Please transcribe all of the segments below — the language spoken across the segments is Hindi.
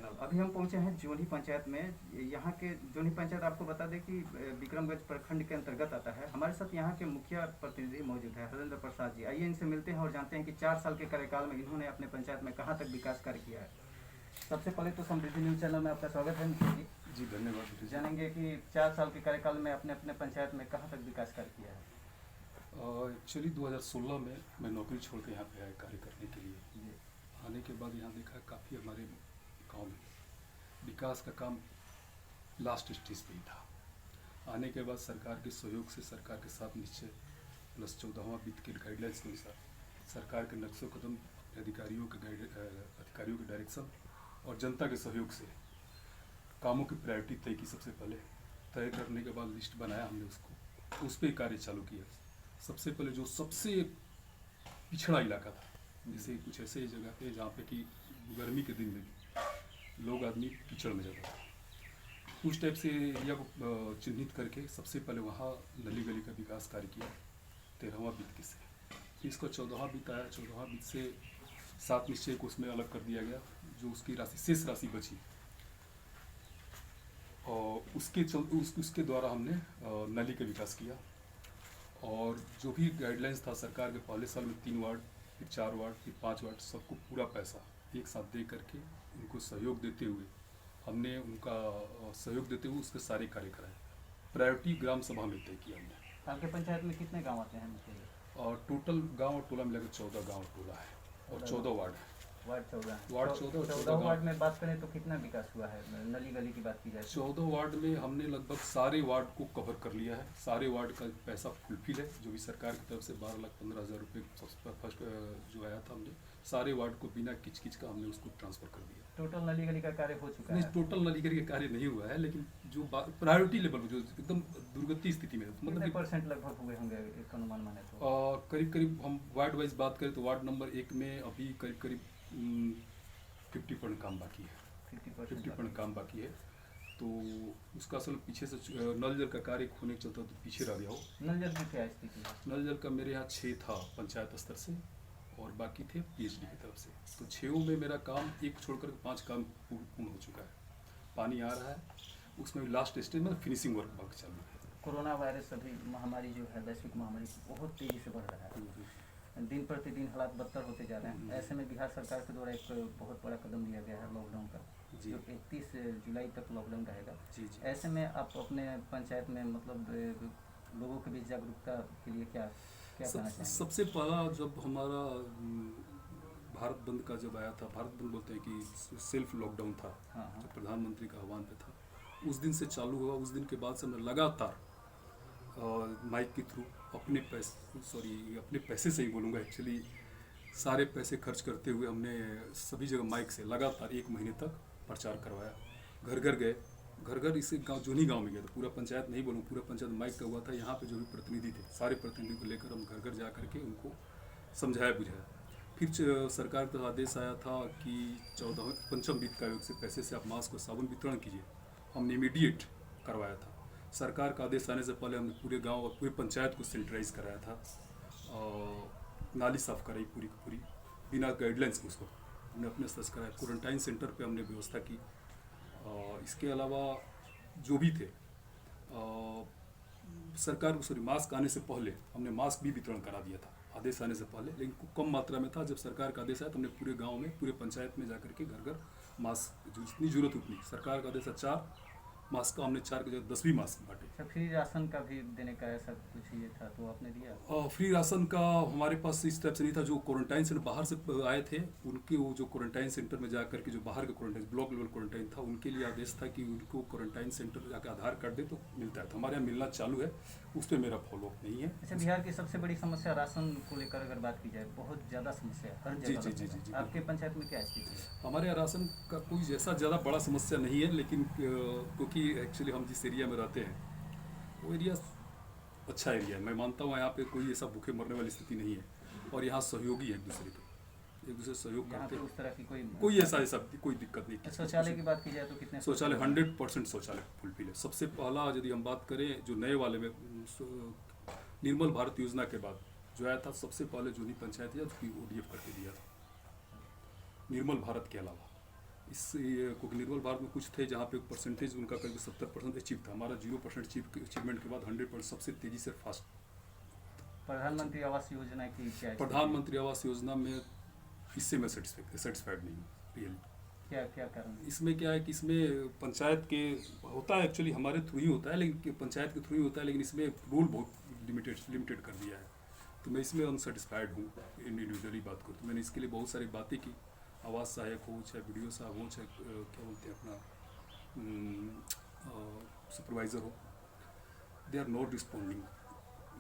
चैनल। अभी हम पहुंचे हैं जोनी पंचायत में। यहाँ के जोनी पंचायत आपको बता दें कि विक्रमगंज प्रखंड के अंतर्गत आता है। हमारे साथ यहाँ के मुखिया प्रतिनिधि मौजूद है, हरेंद्र प्रसाद जी। आइए इनसे मिलते हैं और जानते हैं कि 4 साल के कार्यकाल में इन्होंने अपने पंचायत में कहाँ तक विकास कार्य किया है। सबसे पहले तो समृद्धि न्यूज़ चैनल में आपका स्वागत है मुखिया जी। जी धन्यवाद। जानेंगे कि 4 साल के कार्यकाल में अपने अपने पंचायत में कहाँ तक विकास कार्य किया है। एक्चुअली 2016 में मैं नौकरी छोड़ के यहाँ पे आया कार्य करने के लिए। जी। आने के बाद यहाँ देखा काफ़ी हमारे गांव में विकास का काम लास्ट स्टेज पे ही था। आने के बाद सरकार के सहयोग से, सरकार के साथ निश्चय प्लस 14वां वित्त के गाइडलाइंस के अनुसार सरकार के नक्शो कदम, अधिकारियों के डायरेक्शन और जनता के सहयोग से कामों की प्रायोरिटी तय की। सबसे पहले तय करने के बाद लिस्ट बनाया हमने, उसको उस पर कार्य चालू किया। सबसे पहले जो सबसे पिछड़ा इलाका था, जैसे कुछ ऐसे जगह पे जहाँ पे कि गर्मी के दिन में भी लोग आदमी कीचड़ में जाता था, उस टाइप से एरिया को चिन्हित करके सबसे पहले वहाँ नली गली का विकास कार्य किया 13वां वित्त से। फिर इसका 14वां वित्त आया। 14वां वित्त से 7 निश्चय को उसमें अलग कर दिया गया, जो उसकी राशि शेष राशि बची और उसके द्वारा हमने नली का विकास किया। और जो भी गाइडलाइंस था सरकार के, पहले साल में 3 वार्ड, फिर 4 वार्ड, फिर 5 वार्ड, सबको पूरा पैसा एक साथ दे करके उनको सहयोग देते हुए हमने उनका सहयोग देते हुए उसके सारे कार्य कराए। प्रायोरिटी ग्राम सभा में तय किया हमने। आपके पंचायत में कितने गाँव आते हैं मुखिया जी? और टोटल गाँव और टोला मिलाकर 14 गाँव टोला है और 14 वार्ड है। वार्ड 14 वार्ड 14 14 वार्ड में बात करें तो कितना विकास हुआ है? नली गली की बात की जाए 14 वार्ड में हमने लगभग सारे वार्ड को कवर कर लिया है। सारे वार्ड का पैसा फुलफिल है, जो भी सरकार की तरफ से 12,15,000 रुपये फर्स्ट जो आया था, हमने सारे वार्ड को बिना किचकिच का हमने उसको ट्रांसफर कर दिया। टोटल नली गली का कार्य हो चुका नहीं, है? टोटल नली गली का कार्य नहीं हुआ है, लेकिन जो प्रायोरिटी लेवल जो एकदम दुर्गति स्थिति में, कितने परसेंट लगभग हुए होंगे एक अनुमान माने तो? करीब करीब हम वार्ड वाइज बात करें तो वार्ड नंबर 1 में अभी करीब करीब 50% काम बाकी है। 50% काम बाकी है। तो उसका असल पीछे से नल जल का कार्य होने के चलता तो पीछे रह गया हो। नल जल की क्या स्थिति है? नल जल का मेरे यहाँ 6 था पंचायत स्तर से और बाकी थे पीएचडी की तरफ से। तो 6 में मेरा काम एक छोड़कर 5 काम पूर्ण हो चुका है। पानी आ रहा है, उसमें लास्ट स्टेज में फिनिशिंग वर्क बाकी चालू है। कोरोना वायरस अभी महामारी जो है, वैश्विक महामारी बहुत तेज़ी से बढ़ रहा है, दिन प्रतिदिन हालात बदतर होते जा रहे हैं। ऐसे में बिहार सरकार के द्वारा एक बहुत बड़ा कदम लिया गया है लॉकडाउन का, जो 31 जुलाई तक लॉकडाउन रहेगा। जी जी। ऐसे में आप अपने पंचायत में मतलब लोगों के बीच जागरूकता के लिए क्या क्या कहना चाहेंगे? सबसे पहला जब हमारा भारत बंद का जब आया था, भारत बंद बोलते हैं कि सेल्फ लॉकडाउन था, हाँ हाँ। जब प्रधानमंत्री का आह्वान पे था, उस दिन से चालू हुआ। उस दिन के बाद से हमने लगातार माइक के थ्रू अपने पैसे से ही बोलूँगा एक्चुअली, सारे पैसे खर्च करते हुए हमने सभी जगह माइक से लगातार 1 महीने तक प्रचार करवाया। घर घर गए, घर घर इसे गाँव जोनी गाँव में गया था, पूरा पंचायत नहीं बोलूँ, पूरा पंचायत माइक का हुआ था। यहाँ पे जो भी प्रतिनिधि थे, सारे प्रतिनिधि को लेकर हम घर घर जा करके उनको समझाया बुझाया। फिर सरकार का आदेश आया था कि 14 पंचम वित्त आयोग से पैसे से आप मास्क और साबुन वितरण कीजिए। हमने इमीडिएट करवाया था। सरकार का आदेश आने से पहले हमने पूरे गांव और पूरे पंचायत को सैनिटाइज कराया था और नाली साफ कराई पूरी की पूरी बिना गाइडलाइंस के। उसको हमने अपने स्तर से कराया। क्वारंटाइन सेंटर पे हमने व्यवस्था की। इसके अलावा जो भी थे सरकार को मास्क आने से पहले हमने मास्क भी वितरण करा दिया था, आदेश आने से पहले, लेकिन कम मात्रा में था। जब सरकार का आदेश आया तो हमने पूरे गांव में, पूरे पंचायत में जाकर के घर घर मास्क जितनी जरूरत उतनी, सरकार का आदेश 4 मास्क का हमने 4 के जगह 10 भी मास्क बांटे। अच्छा, फ्री राशन का भी देने का ऐसा कुछ ये था तो आपने दिया? फ्री राशन का हमारे पास इस टाइप से नहीं था। जो क्वारंटाइन सेंटर बाहर से आए थे उनके, वो जो क्वारंटाइन सेंटर में जाकर के जो बाहर का क्वारंटाइन ब्लॉक लेवल क्वारंटाइन था, उनके लिए आदेश था कि उनको क्वारंटाइन सेंटर जाकर आधार कार्ड दे तो मिलता है। तो हमारे यहाँ मिलना चालू है, उस पर मेरा फॉलोअप नहीं है। अच्छा, बिहार की सबसे बड़ी समस्या राशन को लेकर अगर बात की जाए, बहुत ज़्यादा समस्या है हर जगह। जी। आपके पंचायत में क्या स्थिति है? हमारे यहाँ राशन का कोई ऐसा ज़्यादा बड़ा समस्या नहीं है, लेकिन क्योंकि एक्चुअली हम जिस एरिया में रहते हैं वो एरिया अच्छा एरिया है। मैं मानता हूँ यहाँ पे कोई ऐसा भूखे मरने वाली स्थिति नहीं है और यहाँ सहयोगी है, एक दूसरे सहयोग करते हैं। उस तरह की कोई ऐसा कोई दिक्कत नहीं। शौचालय की बात की जाए तो कितने शौचालय? 100% शौचालय फुलफिल है। सबसे पहला यदि हम बात करें जो नए वाले में निर्मल भारत योजना के बाद जो आया था, सबसे पहले जोनी पंचायत है जो ODF करके दिया था, निर्मल भारत के अलावा। क्योंकि निर्मल भारत में कुछ थे जहाँ पे परसेंटेज उनका करीब 70% अचीव था। हमारा 0% अचीवमेंट के बाद 100% सबसे तेज़ी से फास्ट। प्रधानमंत्री आवास योजना की क्या है? प्रधानमंत्री आवास योजना में इससे मैं सेटिस्फाइड नहीं हूँ रियली। क्या क्या कारण? इसमें क्या है कि इसमें पंचायत के होता है, एक्चुअली हमारे थ्रू ही होता है, लेकिन पंचायत के थ्रू ही होता है, लेकिन इसमें रूल बहुत लिमिटेड कर दिया है। तो मैं इसमें अनसेटिस्फाइड हूँ। इंडिविजुअली बात करूँ तो मैंने इसके लिए बहुत सारी बातें की। आवास सहायक हो, चाहे वीडियो साहब हो, चाहे क्या बोलते हैं अपना सुपरवाइज़र हो, they are not responding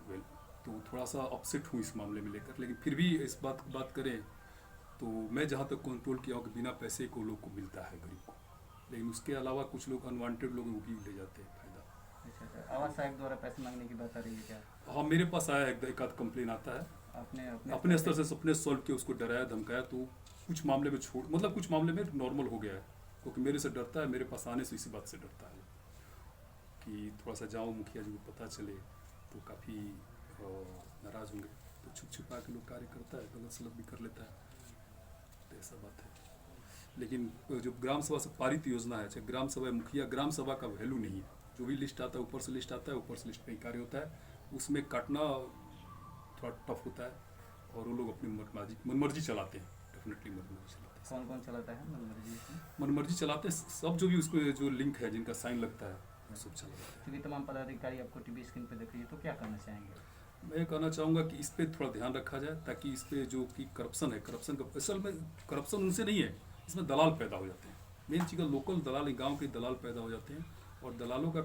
well. तो थोड़ा सा अपसेट हूँ इस मामले में लेकर। लेकिन फिर भी इस बात करें तो मैं जहाँ तक कंट्रोल किया हूँ कि बिना पैसे को लोग को मिलता है, गरीब को। लेकिन उसके अलावा कुछ लोग अनवांटेड लोग वो भी ले जाते हैं फ़ायदा। अच्छा, आवास सहायक द्वारा पैसे मांगने की बात आ रही है क्या? हाँ, मेरे पास आया एक आध कंप्लेन आता है। अपने स्तर से अपने सॉल्व किया, उसको डराया धमकाया, तो कुछ मामले में कुछ मामले में नॉर्मल हो गया है। क्योंकि मेरे से डरता है, मेरे पास आने से इसी बात से डरता है कि थोड़ा सा जाऊँ मुखिया जी को पता चले तो काफ़ी नाराज़ होंगे। तो छुपा के लोग कार्य करता है, गलत सलत भी कर लेता है, तो ऐसा बात है। लेकिन जो ग्राम सभा से पारित योजना है, चाहे ग्राम सभा मुखिया, ग्राम सभा का वैल्यू नहीं है। जो भी लिस्ट आता है ऊपर से लिस्ट आता है, ऊपर से लिस्ट पे ही कार्य होता है, उसमें काटना थोड़ा टफ होता है। और वो लोग अपनी मनमर्जी चलाते हैं, डेफिनेटली मनमर्जी चलाते हैं। कौन कौन चलाता है मनमर्जी? मनमर्जी चलाते हैं सब, जो भी उसको जो लिंक है, जिनका साइन लगता है, वो सब चलाते हैं। क्योंकि तमाम पदाधिकारी आपको टीवी स्क्रीन पे दिख रही है, तो क्या करना चाहेंगे? मैं कहना चाहूँगा कि इस पर थोड़ा ध्यान रखा जाए, ताकि इस पर जो कि करप्शन है, करप्शन का असल में करप्शन उनसे नहीं है, इसमें दलाल पैदा हो जाते हैं। मेन चीज़ लोकल दलाल, गांव के दलाल पैदा हो जाते हैं और दलालों का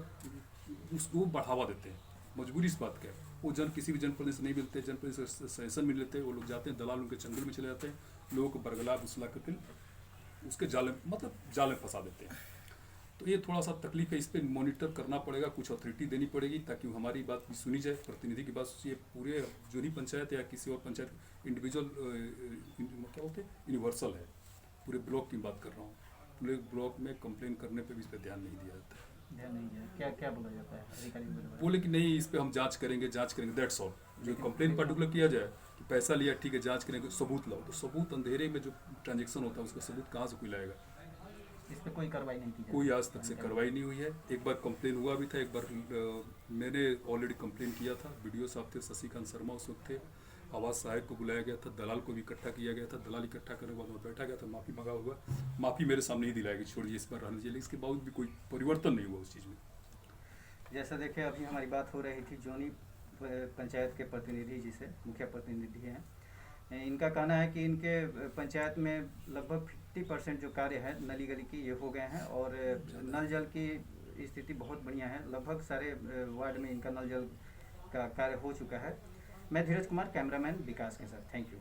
उसको बढ़ावा देते हैं। मजबूरी इस बात का है, वो किसी भी जनप्रतिनिधि से नहीं मिलते, जनप्रतिनिधि से सजेशन मिल लेते हैं, वो लोग जाते हैं दलाल उनके चंगुल में चले जाते हैं, लोगों को बरगला फुसला करके उसके जाल में फंसा देते हैं। तो ये थोड़ा सा तकलीफ है, इस पर मॉनिटर करना पड़ेगा, कुछ अथॉरिटी देनी पड़ेगी ताकि हमारी बात भी सुनी जाए, प्रतिनिधि की बात। ये पूरे जोनी पंचायत या किसी और पंचायत इंडिविजुअल क्या बोलते हैं, यूनिवर्सल है। पूरे ब्लॉक की बात कर रहा हूँ, पूरे ब्लॉक में कंप्लेन करने पे भी इस पर ध्यान नहीं दिया जाता है। ध्यान नहीं दिया, क्या क्या बोला जाता है अधिकारी? बोले कि नहीं, इस पर हम जांच करेंगे, दैट्स ऑल। जो कंप्लेन पर्टिकुलर किया जाए कि पैसा लिया, ठीक है, जांच करेंगे, सबूत लाओ। तो सबूत अंधेरे में जो ट्रांजेक्शन होता है उसका सबूत कहाँ से कोई लाएगा? इस पर कोई कार्रवाई नहीं की? कोई आज तक से कार्रवाई नहीं हुई है। एक बार कंप्लेन हुआ भी था, एक बार मैंने ऑलरेडी कंप्लेन किया था। वीडियो साहब थे, शशिकांत शर्मा उस वक्त थे, आवास सहायक को बुलाया गया था, दलाल को भी इकट्ठा किया गया था। दलाल इकट्ठा करने के बाद मैं बैठा गया था, माफ़ी मंगा हुआ, माफ़ी मेरे सामने ही दिलाएगी, छोड़िए इस बार रहना चाहिए। इसके बावजूद भी कोई परिवर्तन नहीं हुआ उस चीज़ में। जैसा देखिए, अभी हमारी बात हो रही थी जोनी पंचायत के प्रतिनिधि जी से, मुखिया प्रतिनिधि हैं। इनका कहना है कि इनके पंचायत में लगभग 50% जो कार्य है नली गली की, ये हो गए हैं और नल जल की स्थिति बहुत बढ़िया है। लगभग सारे वार्ड में इनका नल जल का कार्य हो चुका है। मैं धीरज कुमार, कैमरामैन विकास के साथ। Thank you.